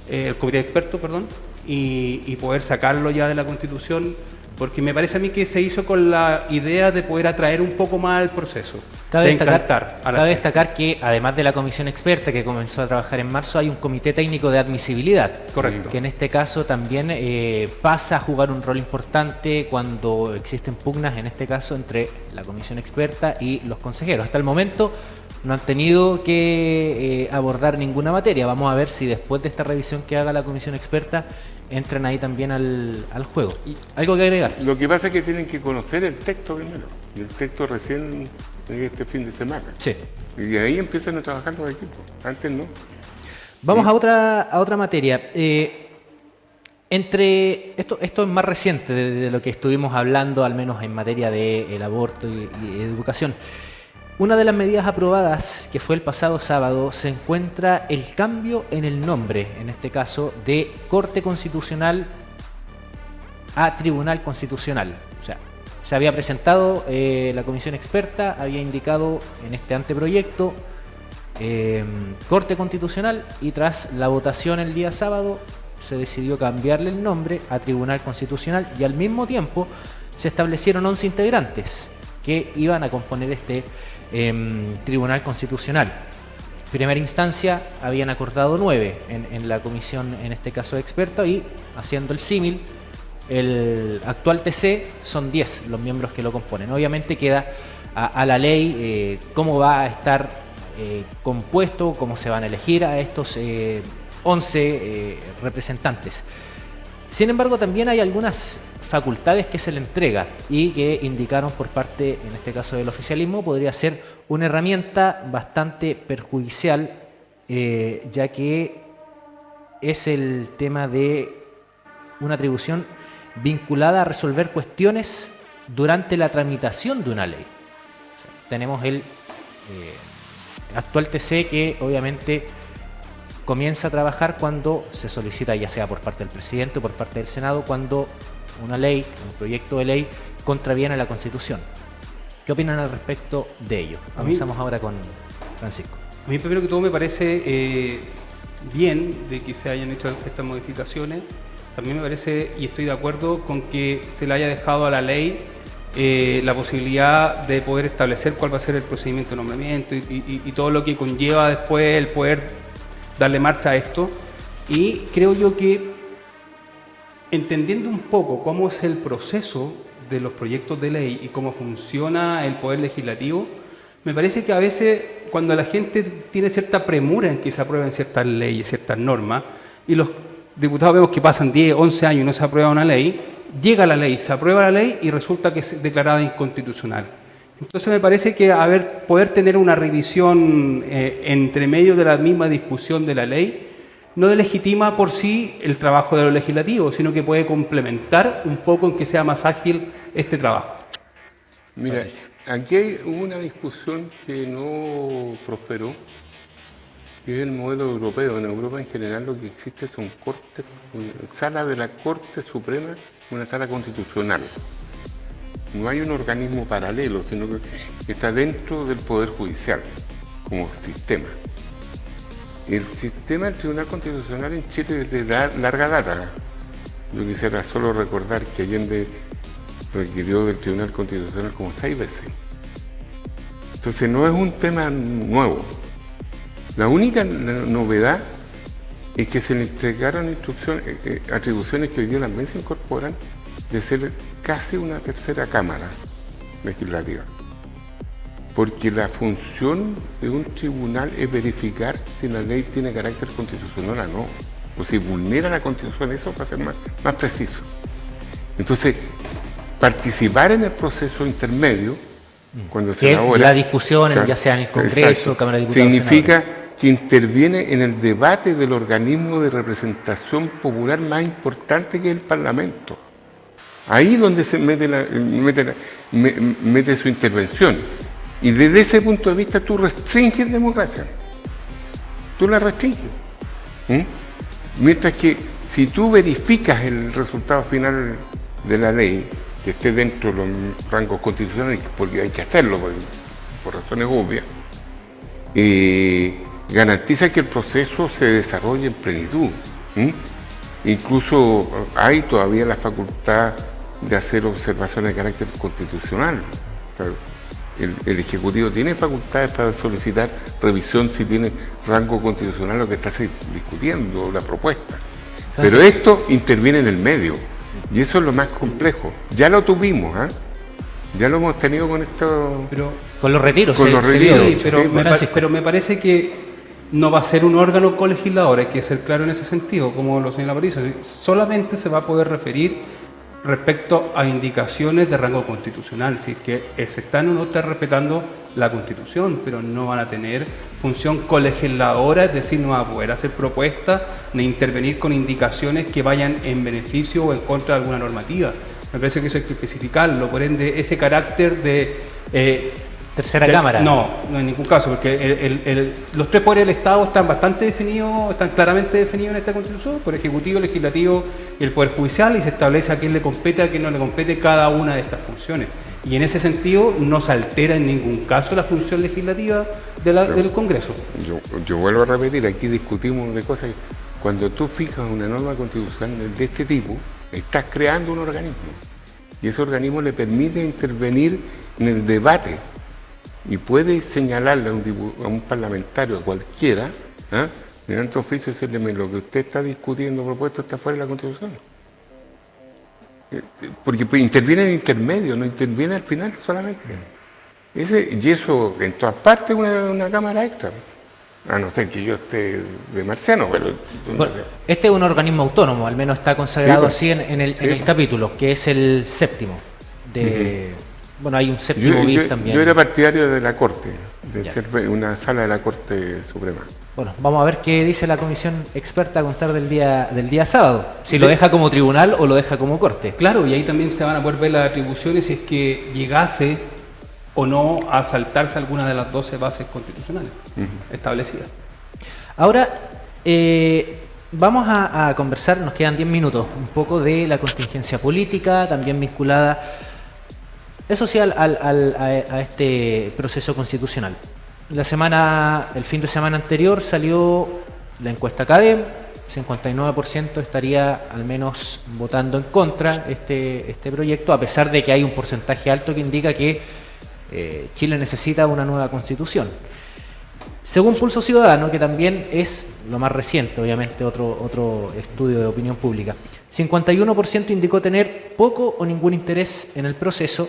el comité de expertos, perdón, y poder sacarlo ya de la Constitución, porque me parece a mí que se hizo con la idea de poder atraer un poco más al proceso. Cabe destacar que, además de la comisión experta que comenzó a trabajar en marzo, hay un comité técnico de admisibilidad. Correcto. Que en este caso también pasa a jugar un rol importante cuando existen pugnas, en este caso, entre la comisión experta y los consejeros. Hasta el momento no han tenido que abordar ninguna materia. Vamos a ver si después de esta revisión que haga la comisión experta entran ahí también al juego. ¿Algo que agregar? Lo que pasa es que tienen que conocer el texto primero, y el texto recién este fin de semana. Sí. Y ahí empiezan a trabajar los equipos, antes no. Vamos a otra materia. Esto es más reciente de lo que estuvimos hablando, al menos en materia del aborto y educación. Una de las medidas aprobadas, que fue el pasado sábado, se encuentra el cambio en el nombre, en este caso, de Corte Constitucional a Tribunal Constitucional. O sea, se había presentado, la comisión experta había indicado en este anteproyecto Corte Constitucional, y tras la votación el día sábado se decidió cambiarle el nombre a Tribunal Constitucional, y al mismo tiempo se establecieron 11 integrantes que iban a componer este Tribunal Constitucional. Primera instancia habían acordado 9 en la comisión, en este caso de expertos, y haciendo el símil, el actual TC son 10 los miembros que lo componen. Obviamente queda a la ley cómo va a estar compuesto, cómo se van a elegir a estos 11 representantes. Sin embargo, también hay algunas facultades que se le entrega y que indicaron por parte, en este caso del oficialismo, podría ser una herramienta bastante perjudicial, ya que es el tema de una atribución vinculada a resolver cuestiones durante la tramitación de una ley. O sea, tenemos el actual TC, que obviamente comienza a trabajar cuando se solicita, ya sea por parte del presidente o por parte del Senado, cuando una ley, un proyecto de ley, contraviene la Constitución. ¿Qué opinan al respecto de ello? Comenzamos ahora con Francisco. A mí primero que todo me parece bien de que se hayan hecho estas modificaciones. También me parece, y estoy de acuerdo con que se le haya dejado a la ley la posibilidad de poder establecer cuál va a ser el procedimiento de nombramiento y todo lo que conlleva después el poder darle marcha a esto. Y creo yo que, entendiendo un poco cómo es el proceso de los proyectos de ley y cómo funciona el poder legislativo, me parece que a veces cuando la gente tiene cierta premura en que se aprueben ciertas leyes, ciertas normas, y los diputados vemos que pasan 10, 11 años y no se aprueba una ley, llega la ley, se aprueba la ley y resulta que es declarada inconstitucional. Entonces me parece que poder tener una revisión entre medio de la misma discusión de la ley no delegitima por sí el trabajo de los legislativos, sino que puede complementar un poco en que sea más ágil este trabajo. Mira, aquí hubo una discusión que no prosperó, que es el modelo europeo. En Europa en general lo que existe son cortes, sala de la Corte Suprema, una sala constitucional. No hay un organismo paralelo, sino que está dentro del Poder Judicial, como sistema. El sistema del Tribunal Constitucional en Chile es de larga data. Yo quisiera solo recordar que Allende requirió del Tribunal Constitucional como 6 veces. Entonces no es un tema nuevo. La única novedad es que se le entregaron atribuciones que hoy día también se incorporan de ser casi una tercera cámara legislativa. Porque la función de un tribunal es verificar si la ley tiene carácter constitucional o no, o si vulnera la Constitución, eso va a ser más preciso. Entonces, participar en el proceso intermedio, cuando se elabora... La discusión, ya sea en el Congreso, exacto, Cámara de Diputados... significa que interviene en el debate del organismo de representación popular más importante que es el Parlamento. Ahí donde se mete su intervención. Y desde ese punto de vista tú restringes democracia. Tú la restringes. Mientras que si tú verificas el resultado final de la ley, que esté dentro de los rangos constitucionales, porque hay que hacerlo por razones obvias, garantiza que el proceso se desarrolle en plenitud. Incluso hay todavía la facultad de hacer observaciones de carácter constitucional. O sea, el Ejecutivo tiene facultades para solicitar revisión si tiene rango constitucional lo que está discutiendo, la propuesta. Pero esto interviene en el medio, y eso es lo más complejo. Ya lo tuvimos, ya lo hemos tenido con esto... Con los retiros. Con los retiros. Sí, pero me parece que no va a ser un órgano colegislador, hay que ser claro en ese sentido, como lo señala Patricio. Solamente se va a poder referir respecto a indicaciones de rango constitucional, si es que se están o no está respetando la Constitución, pero no van a tener función colegisladora, es decir, no van a poder hacer propuestas ni intervenir con indicaciones que vayan en beneficio o en contra de alguna normativa. Me parece que eso hay que especificarlo, por ende, ese carácter de... Tercera cámara. No, en ningún caso, porque los tres poderes del Estado están bastante definidos, están claramente definidos en esta Constitución, por Ejecutivo, Legislativo y el Poder Judicial, y se establece a quién le compete, a quién no le compete cada una de estas funciones. Y en ese sentido no se altera en ningún caso la función legislativa del Congreso. Yo vuelvo a repetir, aquí discutimos de cosas que cuando tú fijas una norma constitucional de este tipo, estás creando un organismo. Y ese organismo le permite intervenir en el debate. Y puede señalarle a un parlamentario, a cualquiera, mediante oficio, decirle: lo que usted está discutiendo, propuesto, está fuera de la Constitución. Porque interviene en el intermedio, no interviene al final solamente. Y eso en todas partes es una cámara extra. A no ser que yo esté de marciano, pero... Bueno, este es un organismo autónomo, al menos está consagrado así en el capítulo, que es el séptimo de... Bueno, hay un séptimo bis también. Yo era partidario de la Corte, de ser una sala de la Corte Suprema. Bueno, vamos a ver qué dice la comisión experta a contar del día sábado. Si lo deja como tribunal o lo deja como Corte. Claro, y ahí también se van a poder ver las atribuciones si es que llegase o no a saltarse alguna de las 12 bases constitucionales establecidas. Ahora, Vamos a conversar, nos quedan 10 minutos, un poco de la contingencia política, también vinculada, eso sí, a este proceso constitucional. El fin de semana anterior salió la encuesta CADEM, 59% estaría al menos votando en contra este proyecto, a pesar de que hay un porcentaje alto que indica que Chile necesita una nueva constitución. Según Pulso Ciudadano, que también es lo más reciente, obviamente otro estudio de opinión pública, 51% indicó tener poco o ningún interés en el proceso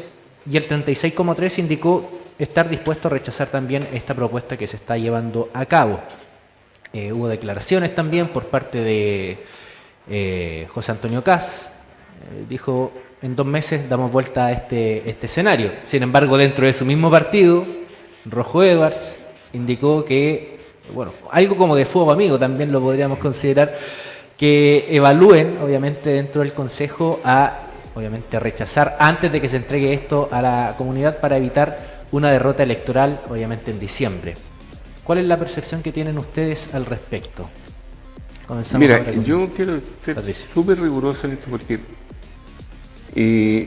y el 36,3% indicó estar dispuesto a rechazar también esta propuesta que se está llevando a cabo. Hubo declaraciones también por parte de José Antonio Kast, dijo: en 2 meses damos vuelta a este escenario. Sin embargo, dentro de su mismo partido, Rojo Edwards indicó que, bueno, algo como de fuego amigo también lo podríamos considerar, que evalúen, obviamente, dentro del Consejo obviamente, rechazar antes de que se entregue esto a la comunidad para evitar una derrota electoral, obviamente, en diciembre. ¿Cuál es la percepción que tienen ustedes al respecto? Comenzamos. Mira, yo quiero ser súper riguroso en esto porque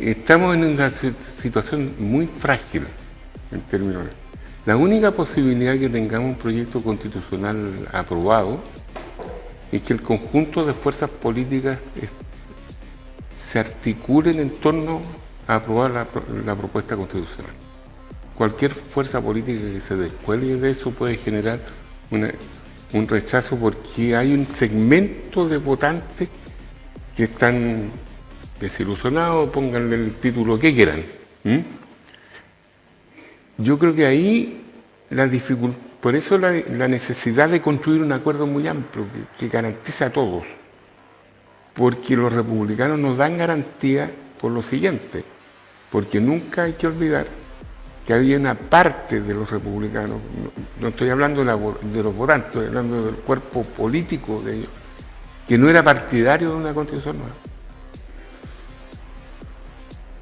estamos en una situación muy frágil en términos de... La única posibilidad que tengamos un proyecto constitucional aprobado es que el conjunto de fuerzas políticas se articulen en torno a aprobar la propuesta constitucional. Cualquier fuerza política que se descuelgue de eso puede generar un rechazo porque hay un segmento de votantes que están desilusionados, pónganle el título que quieran. Yo creo que ahí por eso la necesidad de construir un acuerdo muy amplio que garantice a todos, porque los republicanos nos dan garantía por lo siguiente, porque nunca hay que olvidar que había una parte de los republicanos, no estoy hablando de los votantes, estoy hablando del cuerpo político de ellos, que no era partidario de una constitución nueva.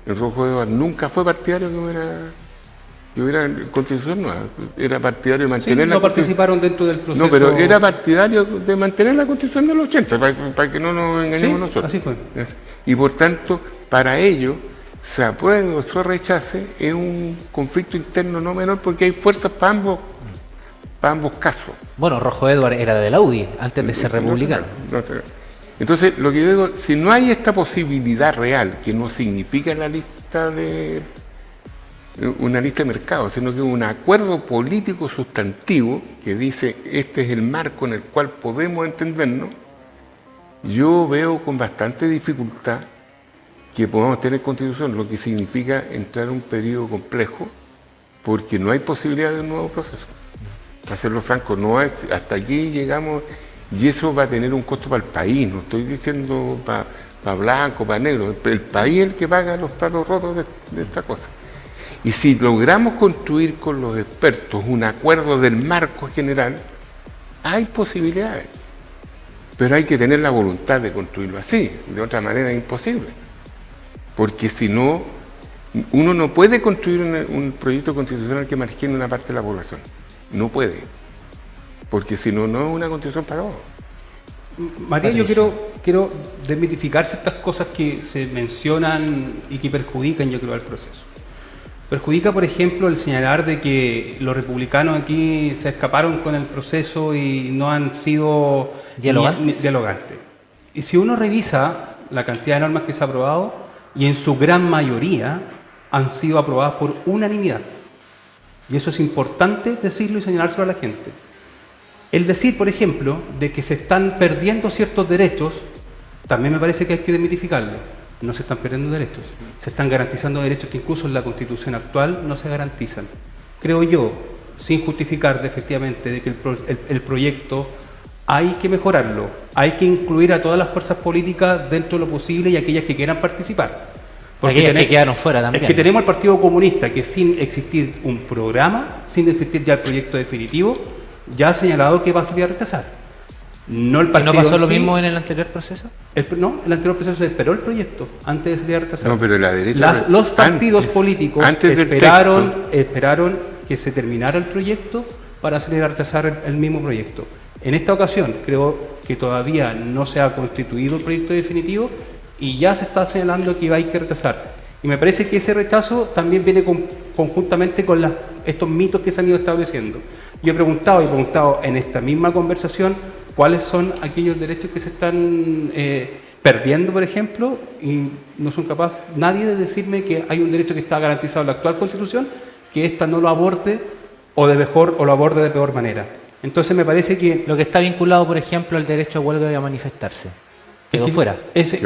El Rojo Edwards nunca fue partidario que hubiera constitución nueva, era partidario de mantener la constitución. No participaron dentro del proceso. No, pero era partidario de mantener la constitución de los 80, para que no nos engañemos nosotros. Así fue. Y por tanto, para ello, se apruebe o se rechace, es un conflicto interno no menor porque hay fuerzas para ambos casos. Bueno, Rojo Edwards era de la UDI antes de ser republicano. Entonces, lo que yo digo, si no hay esta posibilidad real, que no significa una lista de mercado, sino que es un acuerdo político sustantivo que dice este es el marco en el cual podemos entendernos, yo veo con bastante dificultad que podamos tener constitución, lo que significa entrar a un periodo complejo, porque no hay posibilidad de un nuevo proceso. Para serlo franco, hasta aquí llegamos, y eso va a tener un costo para el país, no estoy diciendo para blanco, para negro, el país es el que paga los platos rotos de esta cosa. Y si logramos construir con los expertos un acuerdo del marco general, hay posibilidades, pero hay que tener la voluntad de construirlo así, de otra manera es imposible. Porque si no, uno no puede construir un proyecto constitucional que margine una parte de la población. No puede. Porque si no, no es una constitución para todos. Matías, yo quiero desmitificar ciertas cosas que se mencionan y que perjudican, yo creo, al proceso. Perjudica, por ejemplo, el señalar de que los republicanos aquí se escaparon con el proceso y no han sido dialogantes. Y si uno revisa la cantidad de normas que se ha aprobado, y en su gran mayoría han sido aprobadas por unanimidad. Y eso es importante decirlo y señalárselo a la gente. El decir, por ejemplo, de que se están perdiendo ciertos derechos, también me parece que hay que desmitificarlo. No se están perdiendo derechos, se están garantizando derechos que incluso en la Constitución actual no se garantizan. Creo yo, sin justificar efectivamente de que el proyecto hay que mejorarlo, hay que incluir a todas las fuerzas políticas dentro de lo posible y aquellas que quieran participar. Porque aquellas que quedaron fuera también. Es que tenemos al Partido Comunista que sin existir un programa, sin existir ya el proyecto definitivo, ya ha señalado que va a salir a rechazar. No el partido. ¿Y no pasó lo mismo en el anterior proceso? No, el anterior proceso se esperó el proyecto antes de salir a rechazar. No, pero la derecha... Los partidos políticos esperaron que se terminara el proyecto para salir a rechazar el mismo proyecto. En esta ocasión creo que todavía no se ha constituido el proyecto definitivo y ya se está señalando que hay que rechazar. Y me parece que ese rechazo también viene conjuntamente con estos mitos que se han ido estableciendo. Yo he preguntado en esta misma conversación cuáles son aquellos derechos que se están perdiendo, por ejemplo, y no son capaces nadie de decirme que hay un derecho que está garantizado en la actual Constitución, que ésta no lo aborde o de mejor o lo aborde de peor manera. Entonces me parece que... Lo que está vinculado, por ejemplo, al derecho a huelga y a manifestarse. Quedó fuera. Eso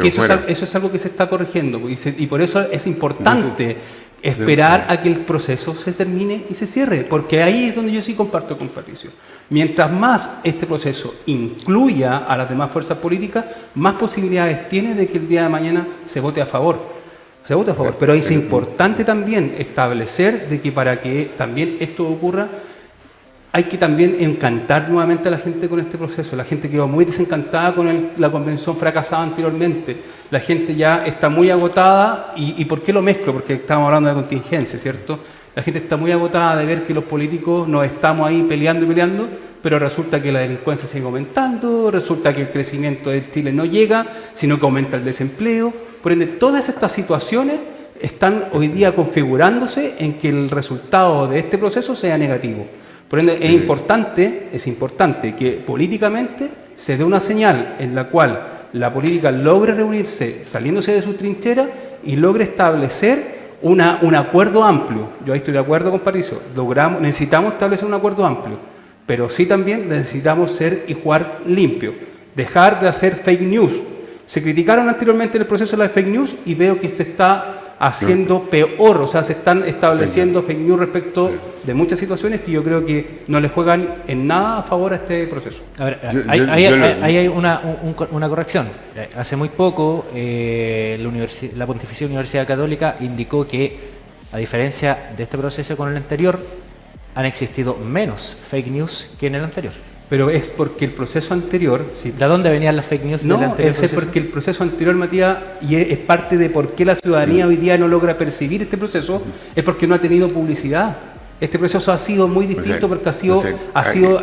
es algo que se está corrigiendo y por eso es importante esperar a que el proceso se termine y se cierre, porque ahí es donde yo sí comparto con Patricio. Mientras más este proceso incluya a las demás fuerzas políticas, más posibilidades tiene de que el día de mañana se vote a favor. Pero es importante también establecer de que para que también esto ocurra, hay que también encantar nuevamente a la gente con este proceso. La gente quedó muy desencantada con la convención fracasada anteriormente. La gente ya está muy agotada. ¿Y por qué lo mezclo? Porque estamos hablando de contingencia, ¿cierto? La gente está muy agotada de ver que los políticos nos estamos ahí peleando, pero resulta que la delincuencia sigue aumentando, resulta que el crecimiento de Chile no llega, sino que aumenta el desempleo. Por ende, todas estas situaciones están hoy día configurándose en que el resultado de este proceso sea negativo. Por ende, es importante que políticamente se dé una señal en la cual la política logre reunirse saliéndose de su trinchera y logre establecer un acuerdo amplio. Yo ahí estoy de acuerdo con Patricio. Necesitamos establecer un acuerdo amplio, pero sí también necesitamos ser y jugar limpio. Dejar de hacer fake news. Se criticaron anteriormente en el proceso de las fake news y veo que se está haciendo peor, o sea, se están estableciendo fake news respecto de muchas situaciones que yo creo que no le juegan en nada a favor a este proceso. A ver, hay una corrección. Hace muy poco la Pontificia Universidad Católica indicó que, a diferencia de este proceso con el anterior, han existido menos fake news que en el anterior. Pero es porque el proceso anterior... Sí. ¿De dónde venían las fake news del anterior proceso? Es porque el proceso anterior, Matías, y es parte de por qué la ciudadanía hoy día no logra percibir este proceso, es porque no ha tenido publicidad. Este proceso ha sido muy distinto porque ha sido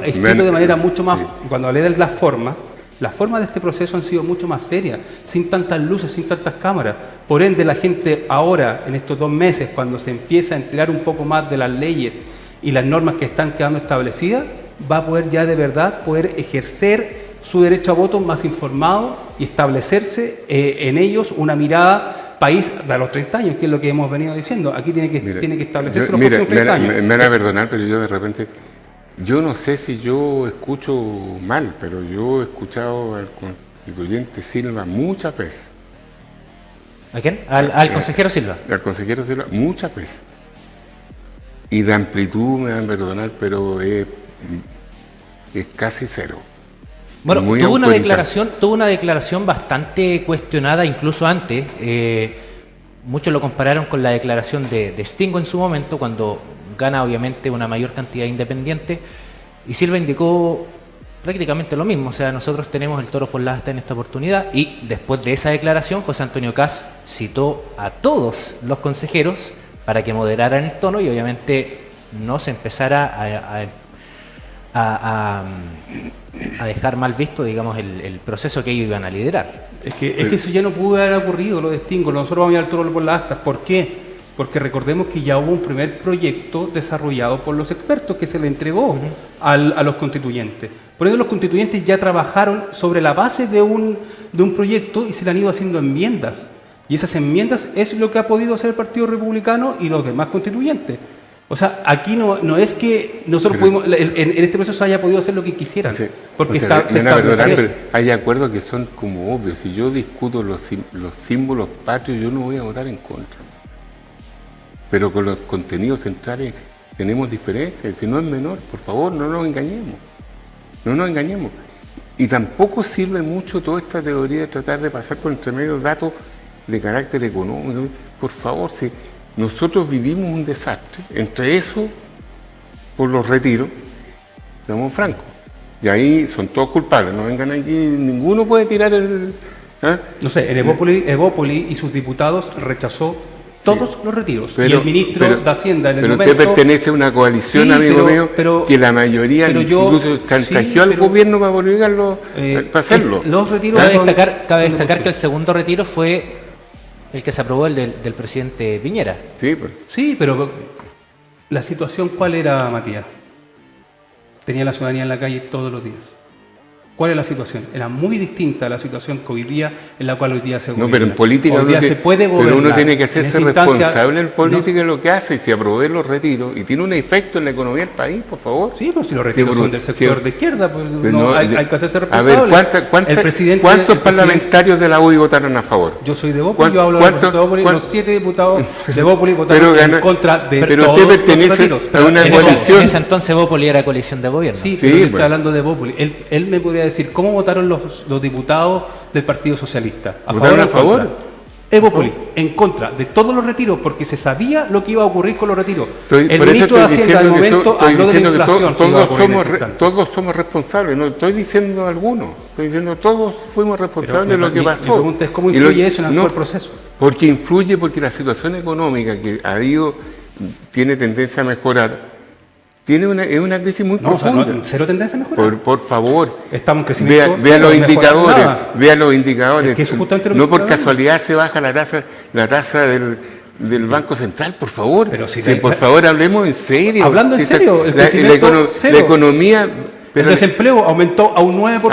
escrito de manera mucho más... Cuando hablé de las formas de este proceso han sido mucho más serias, sin tantas luces, sin tantas cámaras. Por ende, la gente ahora, en estos 2 meses, cuando se empieza a enterar un poco más de las leyes y las normas que están quedando establecidas, va a poder ya de verdad poder ejercer su derecho a voto más informado y establecerse en ellos una mirada país de los 30 años, que es lo que hemos venido diciendo. Aquí tiene que establecerse los próximos 30 años. Me van a perdonar, pero yo de repente, yo no sé si yo escucho mal, pero yo he escuchado al constituyente Silva muchas veces. ¿A quién? Al consejero Silva. Al consejero Silva muchas veces. Y de amplitud, me van a perdonar, pero es casi cero. Bueno, tuvo una declaración bastante cuestionada incluso antes. Muchos lo compararon con la declaración de Stingo en su momento, cuando gana obviamente una mayor cantidad de independientes, y Silva indicó prácticamente lo mismo. O sea, nosotros tenemos el toro por la asta en esta oportunidad, y después de esa declaración José Antonio Kast citó a todos los consejeros para que moderaran el tono y obviamente no se empezara a dejar mal visto, digamos, el proceso que ellos iban a liderar. Es que eso ya no pudo haber ocurrido, lo de Stingo. Nosotros vamos a ir al toro por las astas. ¿Por qué? Porque recordemos que ya hubo un primer proyecto desarrollado por los expertos que se le entregó a los constituyentes. Por eso los constituyentes ya trabajaron sobre la base de un proyecto y se le han ido haciendo enmiendas. Y esas enmiendas es lo que ha podido hacer el Partido Republicano y los demás constituyentes. O sea, aquí no es que nosotros en este proceso haya podido hacer lo que quisieran, porque hay acuerdos que son como obvios. Si yo discuto los símbolos patrios, yo no voy a votar en contra. Pero con los contenidos centrales tenemos diferencias. Si no es menor, por favor, no nos engañemos. No nos engañemos. Y tampoco sirve mucho toda esta teoría de tratar de pasar por entre medio datos de carácter económico. Por favor, si nosotros vivimos un desastre, entre eso, por los retiros, seamos francos. Y ahí son todos culpables, no vengan aquí, ninguno puede tirar el... No sé, el Evópoli y sus diputados rechazó Todos los retiros. Pero- y el ministro pero- de Hacienda en el Pero momento... usted pertenece a una coalición, Sí, amigo pero- mío, pero- que la mayoría pero yo- incluso chantajeó sí, al pero- gobierno para obligarlo para hacerlo. Los retiros Cabe son- destacar, son de por que sí. el segundo retiro fue el que se aprobó, el del presidente Piñera. Sí, pues. Sí, pero la situación, ¿cuál era, Matías? Tenía la ciudadanía en la calle todos los días. ¿Cuál es la situación? Era muy distinta a la situación que hoy día, en la cual hoy día se No, gobierna. pero en política hoy día se puede pero gobernar. uno tiene que En hacerse esa instancia, responsable en política no- de lo que hace. Y si aprobé los retiros y tiene un efecto en la economía del país, por favor. Sí, pero si los retiros Sí, son del sí, sector sí. de izquierda, pues Pero no, no, hay que hacerse A responsable. ver, El presidente- ¿cuántos el presidente- parlamentarios de la UDI votaron a favor? Yo soy de Bópoli, yo hablo de ¿Cuántos- Bópoli, cuántos- los 7 diputados de Bópoli votaron gana- en contra de pero todos usted los pertenece retiros. a Pero una en En esa- coalición. ese entonces Bópoli era coalición de gobierno. Sí, Sí, pero yo pues. estoy hablando de Bópoli. Él me podría decir cómo votaron los diputados del Partido Socialista. ¿Votaron a o en favor? contra? Bópoli, en contra de todos los retiros, porque se sabía lo que iba a ocurrir con los retiros. El Por eso ministro de estoy Hacienda del diciendo que momento estoy habló de la diciendo que inflación que iba a todos ocurrir en somos ese instante. todos somos responsables. No estoy diciendo algunos, estoy diciendo todos fuimos responsables de lo que pasó. Mi pregunta es cómo Y lo- influye eso en el no, actual proceso. Porque influye, porque la situación económica que tiene tendencia a mejorar, es una crisis muy No, o sea, profunda. cero tendencia a mejorar. Por favor, Estamos en crecimiento. vea cero, los no mejora indicadores, nada. vea los indicadores. Es que eso justamente lo que No estoy por hablando. casualidad se baja la tasa del Banco Central, por favor. Pero si Sí, por favor, hablemos en serio. Hablando en Si está- serio, el crecimiento cero. la economía... El pero- desempleo aumentó a un 9%.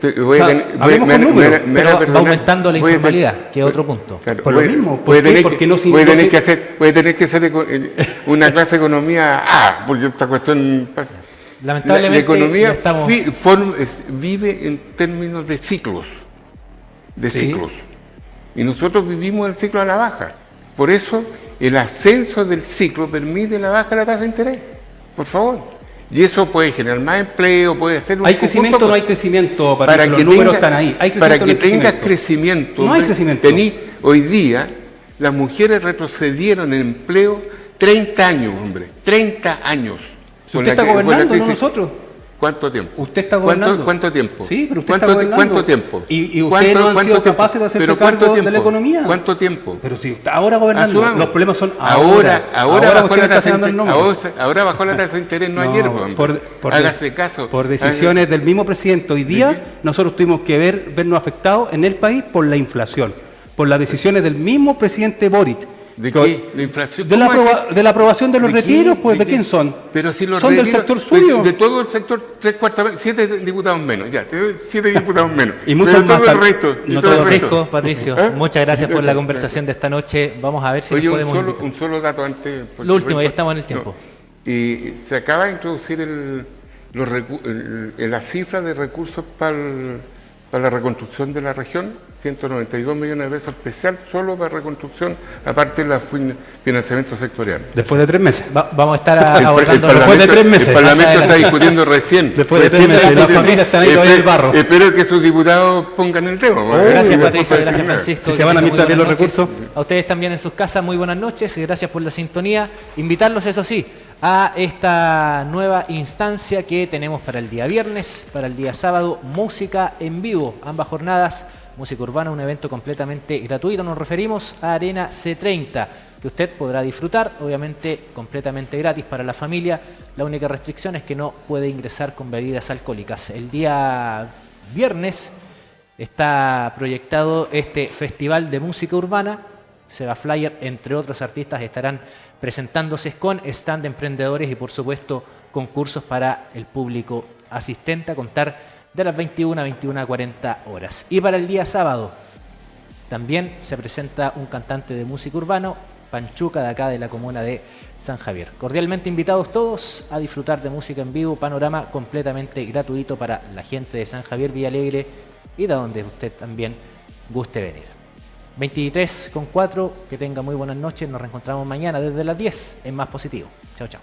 A ver, voy a O sea, tener- hablemos me- con me- números, me- me pero van a va perdonar. aumentando la Voy a tener- informalidad, que es otro punto. Claro, Por lo voy- mismo. ¿Por voy a qué? tener Porque que- no se- voy a no tener se- que hacer, voy a tener que hacer una clase de economía porque esta cuestión pasa. Lamentablemente, la economía ya estamos- vive en términos de ciclos, Sí. ciclos. Y nosotros vivimos el ciclo a la baja. Por eso el ascenso del ciclo permite la baja de la tasa de interés. Por favor. Y eso puede generar más empleo, puede ser un ¿Hay conjunto crecimiento o de no hay cosas. crecimiento? Para que los números están ahí. ¿Hay crecimiento para o no que hay tengas crecimiento? crecimiento. No hay hombre, crecimiento. hoy día las mujeres retrocedieron en empleo 30 años, hombre. 30 años. Si Con usted está con la gobernando, no crisis. nosotros. ¿Cuánto tiempo? Usted está gobernando. ¿Cuánto tiempo? Sí, pero usted ¿Cuánto, está gobernando. ¿Cuánto tiempo? Y ustedes no han sido capaces de hacerse ¿Pero cargo cuánto de la tiempo? economía. ¿Cuánto tiempo? Pero si está ahora gobernando, Asumamos. los problemas son Ahora bajó usted la está tasa de señalando el interés. número. Ahora bajó la tasa de interés, no ayer, hombre. Hágase caso. Por decisiones del mismo presidente hoy día, nosotros tuvimos que vernos afectados en el país por la inflación, por las decisiones del mismo presidente Boric. ¿De Que- qué? ¿La inflación? De la, ¿Cómo así? de la aprobación de los ¿De qué? retiros, pues, ¿de qué? quién son? Pero si los son del retiros- sector suyo. De todo el sector, 7 diputados menos, ya, te doy 7 diputados menos. Y muchos Pero más todo el tal- resto. y no todo el todos. resto. Francisco, Patricio, ¿Eh? muchas gracias por la conversación de esta noche. Vamos a ver si Oye, nos podemos invitar. un solo dato antes. porque Lo último, voy- ya estamos en el tiempo. Y se acaba de introducir la cifra de recursos para la reconstrucción de la región, 192 millones de pesos especial solo para reconstrucción, aparte del financiamiento sectorial. Después de 3 meses. Vamos a estar El abordando Después de 3 meses. El Parlamento Más está adelante. discutiendo recién. Después de 3 Recién meses, está las discutiendo. familias están ahí todavía en el barro. Espero que sus diputados pongan el tema. Gracias, Y después Patricio, para gracias, decir nada. Francisco. Si que se van a tengan muy administrar bien los buenas noches. recursos. A ustedes también en sus casas, muy buenas noches y gracias por la sintonía. Invitarlos, eso sí, a esta nueva instancia que tenemos para el día viernes, para el día sábado, música en vivo, ambas jornadas. Música Urbana, un evento completamente gratuito. Nos referimos a Arena C30, que usted podrá disfrutar, obviamente completamente gratis para la familia. La única restricción es que no puede ingresar con bebidas alcohólicas. El día viernes está proyectado este Festival de Música Urbana. Seba Flyer, entre otros artistas, estarán presentándose con stand de emprendedores y, por supuesto, concursos para el público asistente a contar de las 21 a 21:40 horas. Y para el día sábado también se presenta un cantante de música urbana, Panchuca, de acá de la comuna de San Javier. Cordialmente invitados todos a disfrutar de música en vivo, panorama completamente gratuito para la gente de San Javier, Villalegre y de donde usted también guste venir. 23:04, que tenga muy buenas noches, nos reencontramos mañana desde las 10 en Más Positivo. Chao, chao.